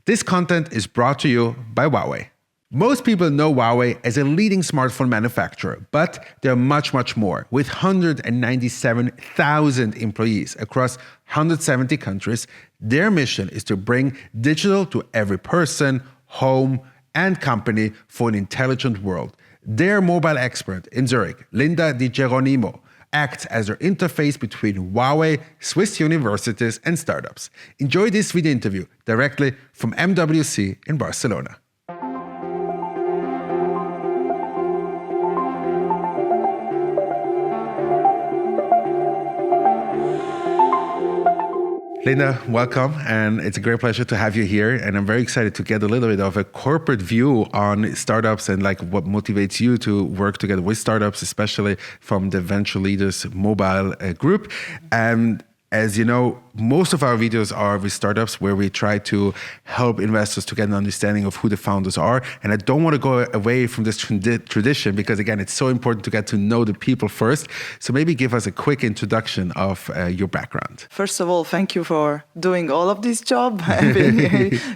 This content is brought to you by Huawei. Most people know Huawei as a leading smartphone manufacturer, but they're much, much more. With 197,000 employees across 170 countries, their mission is to bring digital to every person, home, and company for an intelligent world. Their mobile expert in Zurich, Linda Di Geronimo, acts as their interface between Huawei, Swiss universities, and startups. Enjoy this video interview directly from MWC in Barcelona. Linda, welcome, and it's a great pleasure to have you here. And I'm very excited to get a little bit of a corporate view on startups and like what motivates you to work together with startups, especially from the Venture Leaders Mobile group. And as you know, most of our videos are with startups where we try to help investors to get an understanding of who the founders are. And I don't want to go away from this tradition because, again, it's so important to get to know the people first. So maybe give us a quick introduction of your background. First of all, thank you for doing all of this job.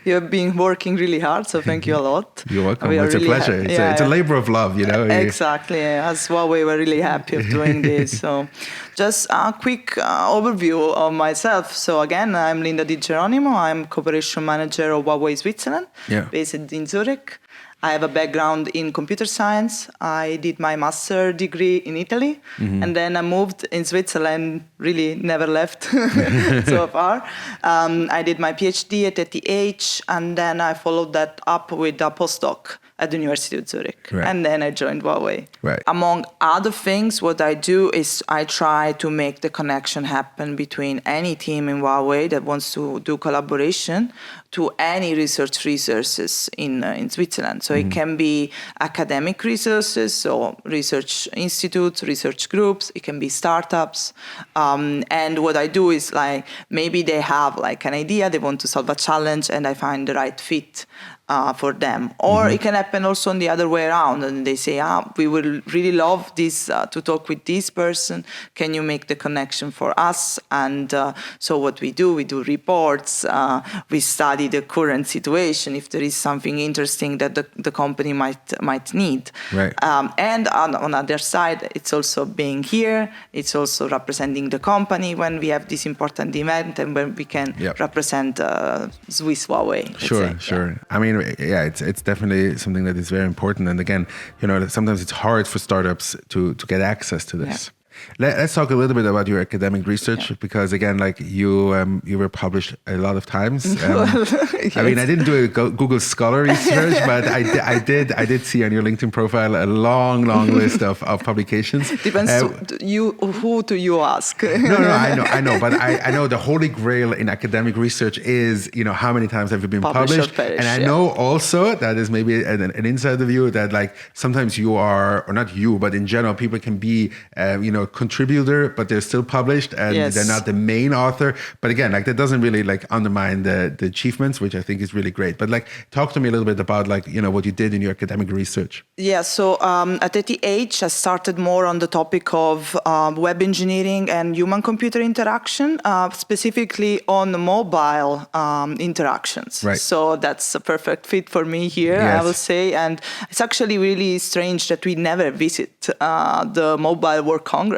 You've been working really hard, so thank you a lot. You're welcome. It's really a pleasure. It's a labor of love, you know. Exactly. As well, we were really happy of doing this. So just a quick overview of myself. So again, I'm Linda Di Geronimo. I'm Cooperation Manager of Huawei Switzerland, based in Zurich. I have a background in computer science. I did my master's degree in Italy, and then I moved in Switzerland, really never left so far. I did my PhD at ETH, and then I followed that up with a postdoc at the University of Zurich. Right. And then I joined Huawei. Right. Among other things, what I do is I try to make the connection happen between any team in Huawei that wants to do collaboration to any research resources in Switzerland. So it can be academic resources, so research institutes, research groups, it can be startups. And what I do is like, maybe they have like an idea, they want to solve a challenge, and I find the right fit for them. Or it can happen also on the other way around, and they say, we would really love this to talk with this person. Can you make the connection for us? And so what we do reports, we study the current situation, if there is something interesting that the company might need. Right. And on the other side, it's also being here, it's also representing the company when we have this important event and when we can represent Swiss Huawei. Sure. I mean, it's definitely something that is very important. And again, you know, sometimes it's hard for startups to get access to this. Let's talk a little bit about your academic research because, again, like you were published a lot of times. Yes. I mean, I didn't do a Google Scholar research, but I did see on your LinkedIn profile a long list of publications. Depends who do you ask? No, I know, but I know the holy grail in academic research is, you know, how many times have you been published? And I know also that is maybe an insider view that like sometimes you are, or not you, but in general, people can be, contributor, but they're still published and they're not the main author. But again, like that doesn't really like undermine the achievements, which I think is really great. But like, talk to me a little bit about like, you know, what you did in your academic research. Yeah, so at ETH, I started more on the topic of web engineering and human-computer interaction, specifically on mobile interactions. Right. So that's a perfect fit for me here, I will say. And it's actually really strange that we never visit the Mobile World Congress.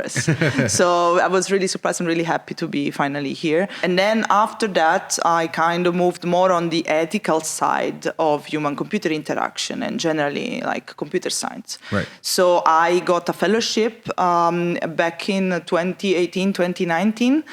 So I was really surprised and really happy to be finally here. And then after that, I kind of moved more on the ethical side of human-computer interaction and generally like computer science. Right. So I got a fellowship back in 2018, 2019,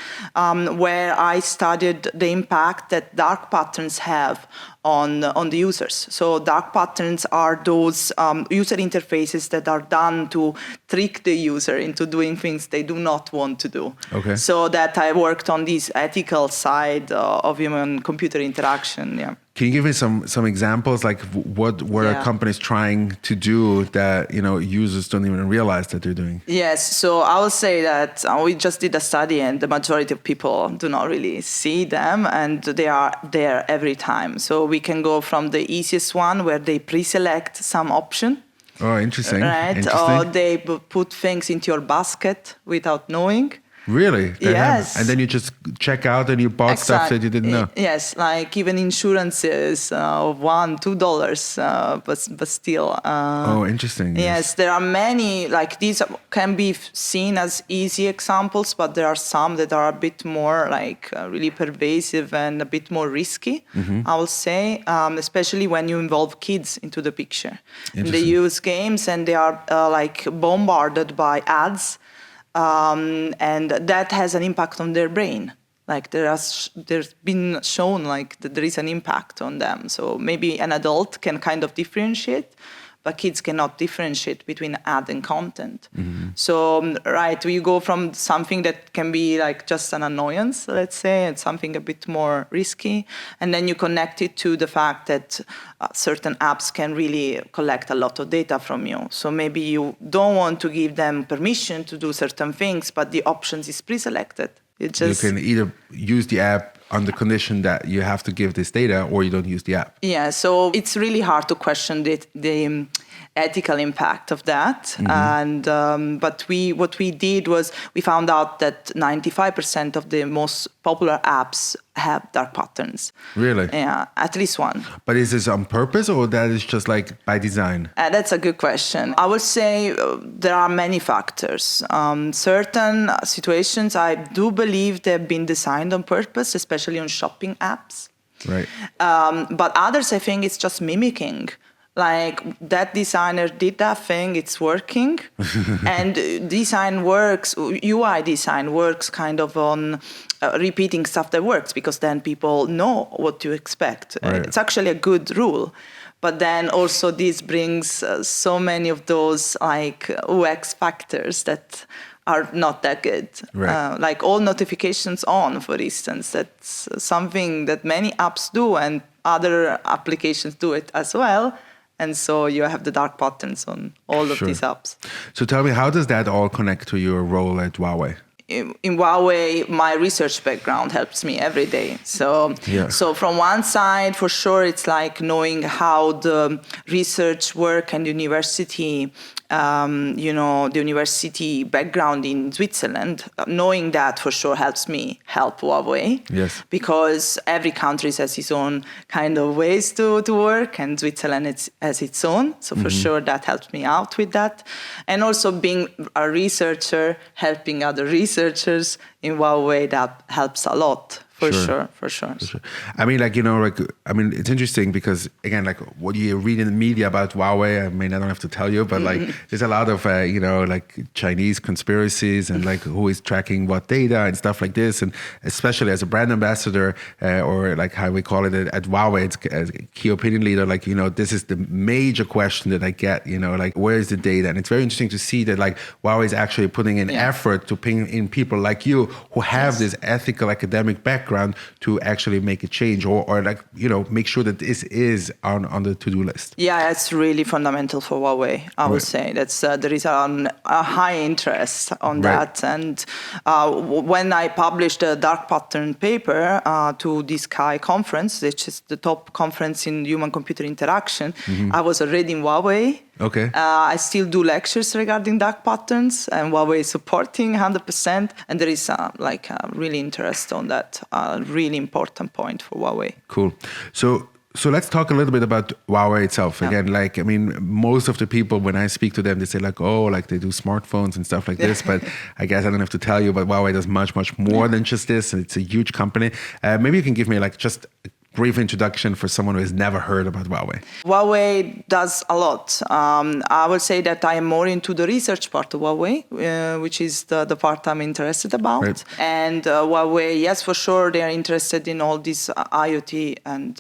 where I studied the impact that dark patterns have on the users. So dark patterns are those user interfaces that are done to trick the user into doing things they do not want to do. Okay. So that I worked on this ethical side of human-computer interaction. Yeah. Can you give me some examples, like what are companies trying to do that, you know, users don't even realize that they're doing? Yes, so I will say that we just did a study and the majority of people do not really see them and they are there every time. So we can go from the easiest one where they pre-select some option. Oh, interesting. Right, interesting. or they put things into your basket without knowing. Really? That Yes. happened. And then you just check out and you bought stuff that you didn't know. Yes, like even insurances of $1-2, but still. Oh, interesting. Yes, there are many, like these can be seen as easy examples, but there are some that are a bit more like really pervasive and a bit more risky, I will say, especially when you involve kids into the picture. And they use games and they are like bombarded by ads, and that has an impact on their brain. Like there's been shown like that there is an impact on them. So maybe an adult can kind of differentiate, but kids cannot differentiate between ad and content. So, right, you go from something that can be like just an annoyance, let's say, and something a bit more risky, and then you connect it to the fact that certain apps can really collect a lot of data from you. So maybe you don't want to give them permission to do certain things, but the options is pre-selected. You can either use the app on the condition that you have to give this data, or you don't use the app. Yeah, so it's really hard to question the ethical impact of that. And but what we did was we found out that 95% of the most popular apps have dark patterns. Really? Yeah, at least one. But is this on purpose, or that is just like by design? That's a good question. I would say there are many factors. Certain situations, I do believe they've been designed on purpose, especially on shopping apps. Right. But others, I think it's just mimicking. Like that designer did that thing, it's working. And design works, UI design works kind of on repeating stuff that works, because then people know what to expect. Right. It's actually a good rule. But then also this brings so many of those like UX factors that are not that good. Right. Like all notifications on, for instance, that's something that many apps do and other applications do it as well. And so you have the dark patterns on all of these apps. So tell me, how does that all connect to your role at Huawei? In Huawei, my research background helps me every day. So from one side, for sure, it's like knowing how the research work and university, the university background in Switzerland, knowing that for sure helps me help Huawei. Yes. Because every country has its own kind of ways to work, and Switzerland has its own. So for sure that helps me out with that. And also being a researcher, helping other researchers in Huawei, that helps a lot. For sure. I mean, it's interesting because, again, like what you read in the media about Huawei, I mean, I don't have to tell you, but like there's a lot of, Chinese conspiracies and like who is tracking what data and stuff like this. And especially as a brand ambassador or like how we call it at Huawei, it's as a key opinion leader, like, this is the major question that I get, like where is the data? And it's very interesting to see that like Huawei is actually putting in effort to bring in people like you who have this ethical academic background to actually make a change or make sure that this is on the to-do list. Yeah, it's really fundamental for Huawei, I would say. That's there is a high interest on that. And when I published a dark pattern paper to this Sky conference, which is the top conference in human-computer interaction, I was already in Huawei. Okay. I still do lectures regarding dark patterns, and Huawei is supporting 100%. And there is really interest on that, really important point for Huawei. Cool. So let's talk a little bit about Huawei itself. Again, most of the people, when I speak to them, they say they do smartphones and stuff like this. But I guess I don't have to tell you, but Huawei does much, much more than just this. It's a huge company. Maybe you can give me just a brief introduction for someone who has never heard about Huawei. Huawei does a lot. I would say that I am more into the research part of Huawei, which is the part I'm interested about. Right. And Huawei, yes, for sure, they are interested in all these IoT and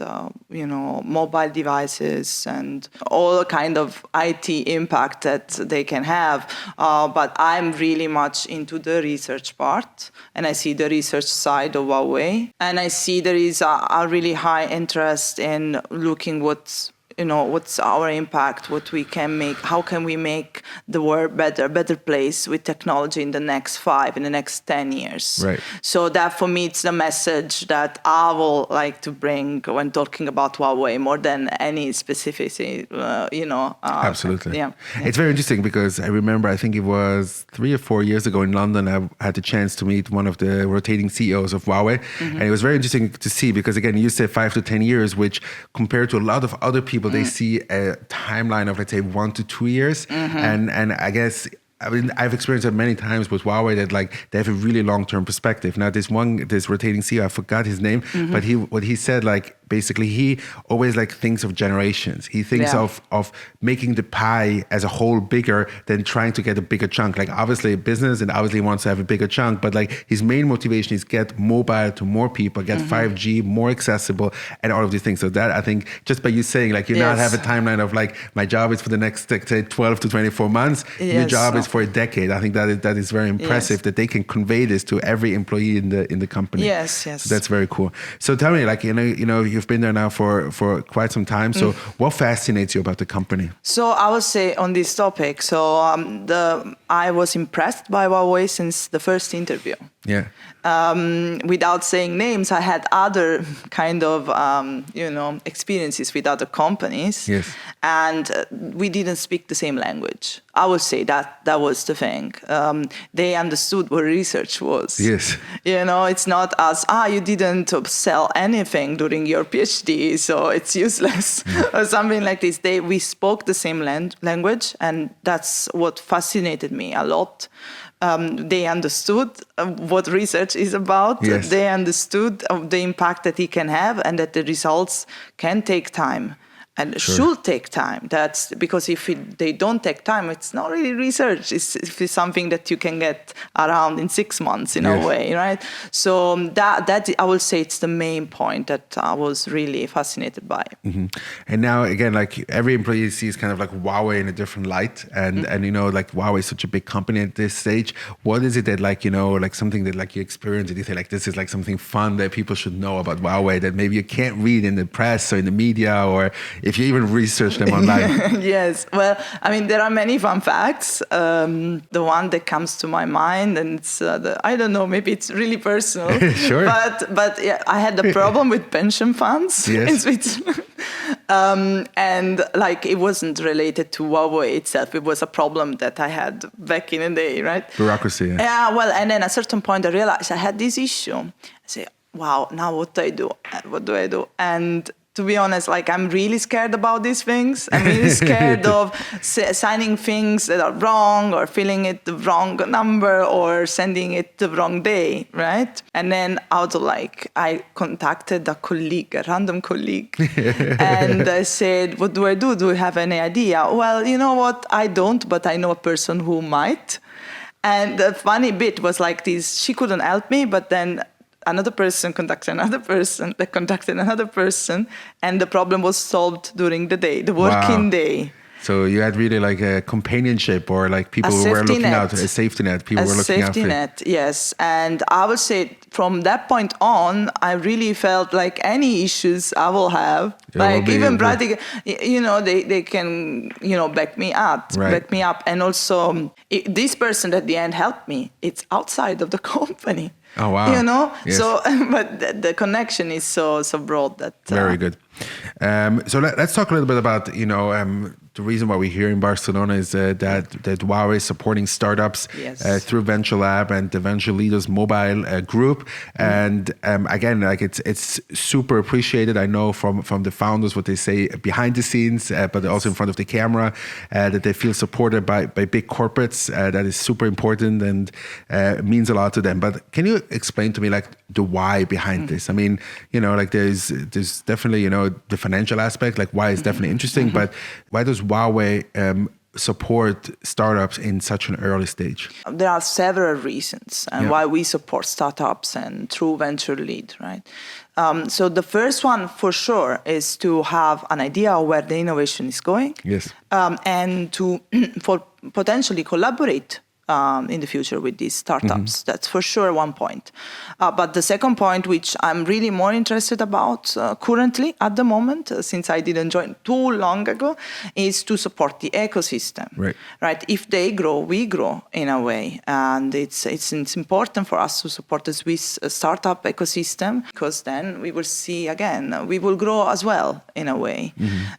mobile devices and all kind of IT impact that they can have. But I'm really much into the research part, and I see the research side of Huawei, and I see there is a really high interest in looking what what's our impact, what we can make, how can we make the world better place with technology in the next 5, in the next 10 years. Right. So that for me, it's the message that I will like to bring when talking about Huawei more than any specificity, Absolutely. Yeah. It's very interesting because I remember, I think it was 3 or 4 years ago in London, I had the chance to meet one of the rotating CEOs of Huawei. And it was very interesting to see because, again, you said 5 to 10 years, which compared to a lot of other people, they see a timeline of, let's say, 1 to 2 years. And I guess, I've experienced it many times with Huawei that like they have a really long-term perspective. Now, this rotating CEO, I forgot his name, but what he said, like basically he always like thinks of generations. He thinks of making the pie as a whole bigger than trying to get a bigger chunk. Like obviously a business and obviously wants to have a bigger chunk, but like his main motivation is get mobile to more people, get 5G more accessible and all of these things. So that I think just by you saying like you not have a timeline of like my job is for the next say 12 to 24 months, your job is for a decade. I think that is very impressive that they can convey this to every employee in the company. Yes. So that's very cool. So tell me, like you've been there now for quite some time. So what fascinates you about the company? So I would say on this topic. So I was impressed by Huawei since the first interview. Yeah. Without saying names, I had other kind of experiences with other companies. Yes. And we didn't speak the same language. I would say that was the thing. They understood what research was. Yes. It's not as, you didn't sell anything during your PhD, so it's useless or something like this. We spoke the same language, and that's what fascinated me a lot. They understood what research is about. Yes. They understood the impact that it can have and that the results can take time and should take time. That's because if they don't take time, it's not really research. It's something that you can get around in 6 months in a way, right? So that I will say it's the main point that I was really fascinated by. And now again, like every employee sees kind of like Huawei in a different light, and like Huawei is such a big company at this stage. What is it that like like something that like you experience and you say like this is like something fun that people should know about Huawei that maybe you can't read in the press or in the media or if you even research them online? Yes. Well, I mean, there are many fun facts. The one that comes to my mind, and it's, I don't know, maybe it's really personal. Sure. But yeah, I had a problem with pension funds in Switzerland. And like, it wasn't related to Huawei itself. It was a problem that I had back in the day, right? Bureaucracy. Yeah, well, and then at a certain point I realized I had this issue. I say, wow, now what do I do? What do I do? And to be honest, like I'm really scared about these things. I'm really scared of signing things that are wrong or filling it the wrong number or sending it the wrong day, right? And then I contacted a random colleague, and I said, what do I do? Do you have any idea? Well, you know what? I don't, but I know a person who might. And the funny bit was like this, she couldn't help me, but then another person contacted another person that contacted another person, and the problem was solved during the day, the working day. So you had really like a companionship or like people who were looking out, a safety net, people were looking out for you. A safety net, yes. And I would say from that point on, I really felt like any issues I will have, like even practically, they can, back me up. And also this person at the end helped me. It's outside of the company. Oh, wow. Yes. So, but the connection is so broad that... Very good. So let's talk a little bit about, the reason why we're here in Barcelona is that Huawei is supporting startups through Venturelab and the Venture Leaders Mobile group. And again, like it's super appreciated. I know from the founders what they say behind the scenes, but also in front of the camera, that they feel supported by big corporates. That is super important and means a lot to them. But can you explain to me like the why behind this? I mean, like there's definitely, the financial aspect, like why is definitely interesting, but why does Huawei support startups in such an early stage? There are several reasons why we support startups and through Venture Lead, right? So the first one for sure is to have an idea of where the innovation is going. Yes. And for potentially collaborate in the future with these startups. That's for sure one point. But the second point, which I'm really more interested about currently at the moment, since I didn't join too long ago, is to support the ecosystem. Right? If they grow, we grow in a way. And it's important for us to support the Swiss startup ecosystem, because then we will see, again, we will grow as well in a way.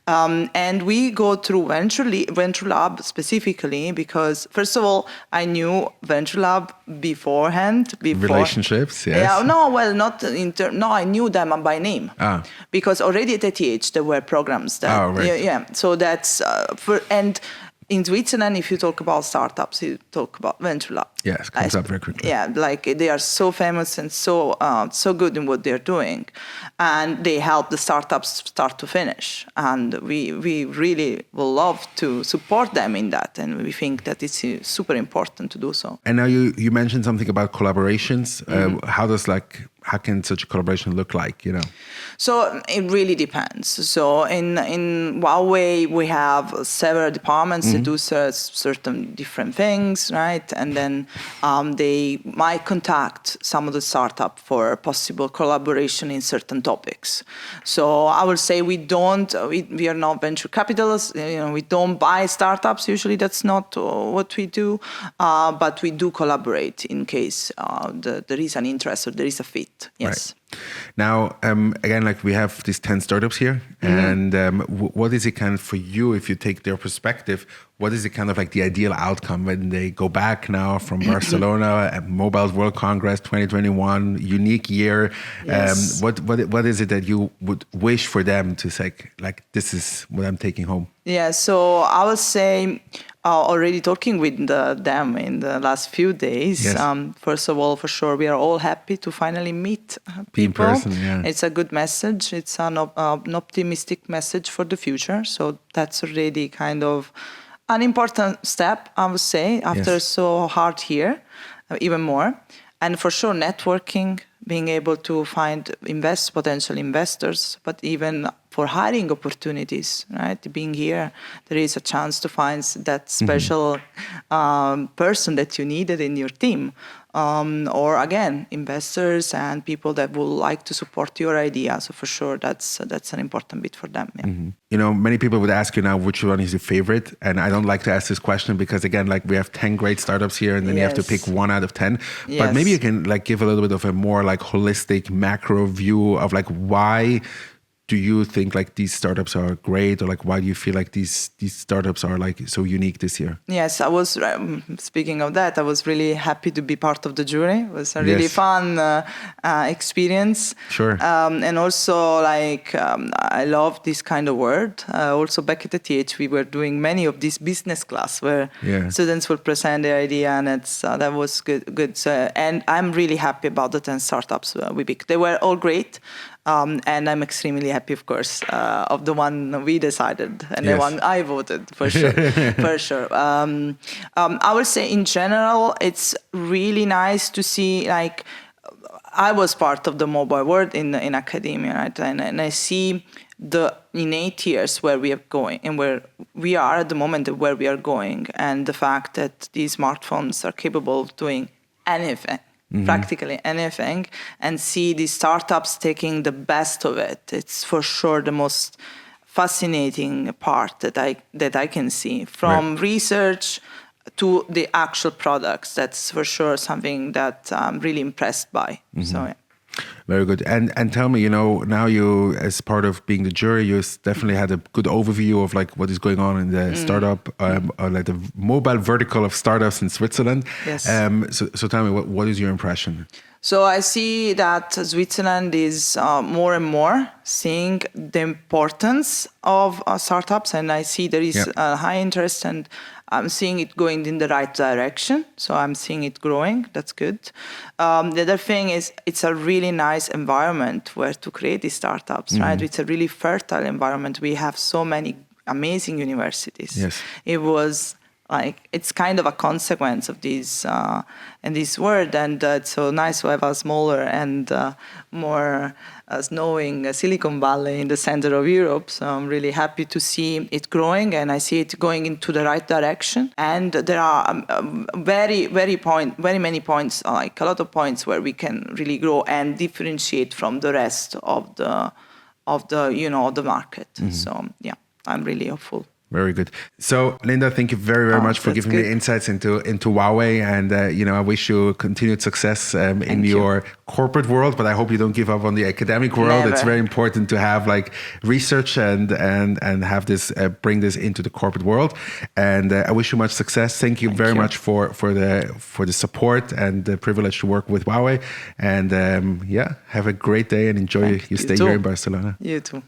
And we go through Venturelab specifically because, first of all, I knew Venturelab beforehand. Relationships, yes. Yeah, no, well, not no, I knew them by name. Because already at ETH there were programs that, yeah. So that's and in Switzerland, if you talk about startups, you talk about Venturelab. Yes, it comes up very quickly. Yeah, like they are so famous and so good in what they're doing, and they help the startups start to finish. And we really will love to support them in that, and we think that it's super important to do so. And now you mentioned something about collaborations. How can such a collaboration look like? So it really depends. So in Huawei, we have several departments that do certain different things, right? And then they might contact some of the startup for possible collaboration in certain topics. So I would say we are not venture capitalists. We don't buy startups. Usually that's not what we do. But we do collaborate in case there is an interest or there is a fit. Yes. Right. Now, again, we have these 10 startups here, and what is it kind of for you, if you take their perspective, what is it kind of the ideal outcome when they go back now from Barcelona, Mobile World Congress 2021, unique year? Yes. What is it that you would wish for them to say, this is what I'm taking home? Yeah, so I would say, already talking with them in the last few days, first of all, for sure, we are all happy to finally meet people. In person, yeah. It's a good message. It's an optimistic message for the future. So that's already kind of an important step, I would say, after so hard year, even more. And for sure, networking, being able to find potential investors, but even for hiring opportunities, right? Being here, there is a chance to find that special person that you needed in your team. Or again, investors and people that would like to support your idea. So for sure, that's an important bit for them. Yeah. Many people would ask you now which one is your favorite, and I don't like to ask this question because again, we have 10 great startups here, and then you have to pick 1 out of 10. But maybe you can give a little bit of a more holistic macro view of why do you think these startups are great, or why do you feel these startups are so unique this year? Yes, I was speaking of that. I was really happy to be part of the jury. It was a really fun experience. Sure. And also I love this kind of word. Also back at ETH, we were doing many of these business class where students would present their idea, and that was good. So, and I'm really happy about the 10 startups we picked. They were all great. And I'm extremely happy, of course, of the one we decided and the one I voted, for sure. For sure. I would say in general, it's really nice to see, I was part of the mobile world in academia, right? And I see in 8 years where we are going and where we are at the moment where we are going, and the fact that these smartphones are capable of doing anything. Practically anything, and see these startups taking the best of it. It's for sure the most fascinating part that I can see from research to the actual products. That's for sure something that I'm really impressed by. So yeah. Very good. And tell me, now you, as part of being the jury, you definitely had a good overview of what is going on in the startup, or the mobile vertical of startups in Switzerland. Yes. So tell me, what is your impression? So I see that Switzerland is more and more seeing the importance of startups, and I see there is a high interest, and I'm seeing it going in the right direction. So I'm seeing it growing. That's good. The other thing is it's a really nice environment where to create these startups, right? It's a really fertile environment. We have so many amazing universities. Yes. It was like it's kind of a consequence of this in this world, and it's so nice to have a smaller and more snowing Silicon Valley in the center of Europe. So I'm really happy to see it growing, and I see it going into the right direction. And there are very many points, like a lot of points where we can really grow and differentiate from the rest of the the market. So yeah, I'm really hopeful. Very good. So, Linda, thank you very much for giving me insights into Huawei, and I wish you continued success in your corporate world. But I hope you don't give up on the academic world. Never. It's very important to have like research and have this bring this into the corporate world. And I wish you much success. Thank you very much for the support and the privilege to work with Huawei. And have a great day and enjoy your stay here in Barcelona. You too.